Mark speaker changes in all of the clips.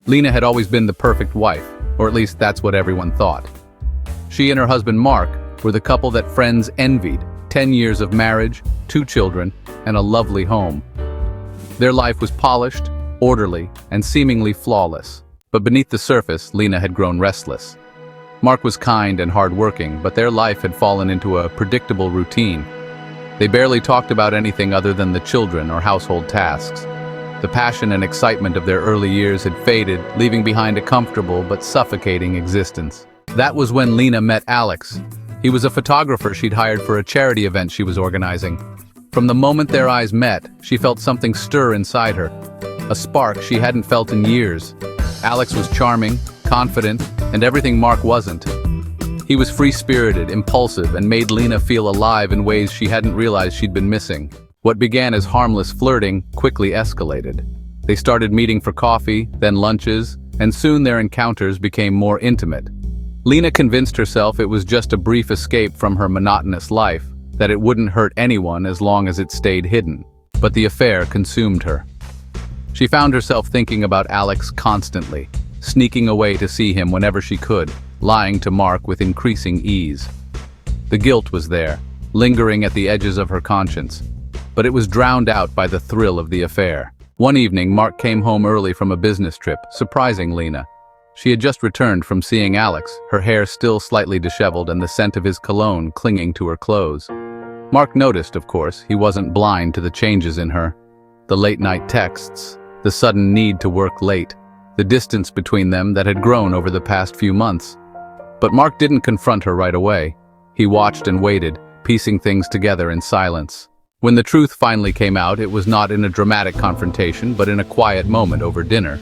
Speaker 1: Lena had always been the perfect wife, or at least that's what everyone thought. She and her husband Mark were the couple that friends envied. 10 years of marriage, 2 children, and a lovely home. Their life was polished, orderly, and seemingly flawless. But beneath the surface, Lena had grown restless. Mark was kind and hardworking, but their life had fallen into a predictable routine. They barely talked about anything other than the children or household tasks. The passion and excitement of their early years had faded, leaving behind a comfortable but suffocating existence. That was when Lena met Alex. He was a photographer she'd hired for a charity event she was organizing. From the moment their eyes met, she felt something stir inside her, a spark she hadn't felt in years. Alex was charming, confident, and everything Mark wasn't. He was free-spirited, impulsive, and made Lena feel alive in ways she hadn't realized she'd been missing. What began as harmless flirting quickly escalated. They started meeting for coffee, then lunches, and soon their encounters became more intimate. Lena convinced herself it was just a brief escape from her monotonous life, that it wouldn't hurt anyone as long as it stayed hidden. But the affair consumed her. She found herself thinking about Alex constantly, sneaking away to see him whenever she could, lying to Mark with increasing ease. The guilt was there, lingering at the edges of her conscience, but it was drowned out by the thrill of the affair. One evening, Mark came home early from a business trip, surprising Lena. She had just returned from seeing Alex, her hair still slightly disheveled and the scent of his cologne clinging to her clothes. Mark noticed, of course, he wasn't blind to the changes in her. The late-night texts, the sudden need to work late, the distance between them that had grown over the past few months. But Mark didn't confront her right away. He watched and waited, piecing things together in silence. When the truth finally came out, it was not in a dramatic confrontation, but in a quiet moment over dinner.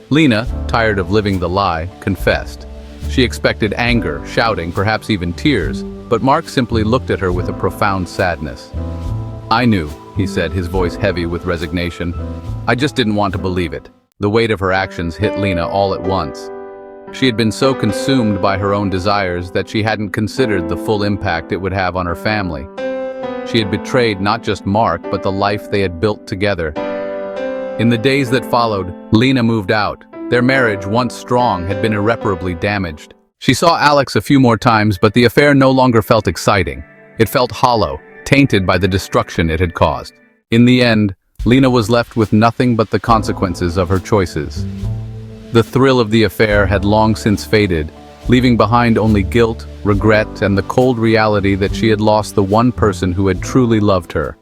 Speaker 1: Lena, tired of living the lie, confessed. She expected anger, shouting, perhaps even tears, but Mark simply looked at her with a profound sadness. "I knew," he said, his voice heavy with resignation. "I just didn't want to believe it." The weight of her actions hit Lena all at once. She had been so consumed by her own desires that she hadn't considered the full impact it would have on her family. She had betrayed not just Mark, but the life they had built together. In the days that followed, Lena moved out. Their marriage, once strong, had been irreparably damaged. She saw Alex a few more times, but the affair no longer felt exciting. It felt hollow, tainted by the destruction it had caused. In the end, Lena was left with nothing but the consequences of her choices. The thrill of the affair had long since faded, leaving behind only guilt, regret, and the cold reality that she had lost the one person who had truly loved her.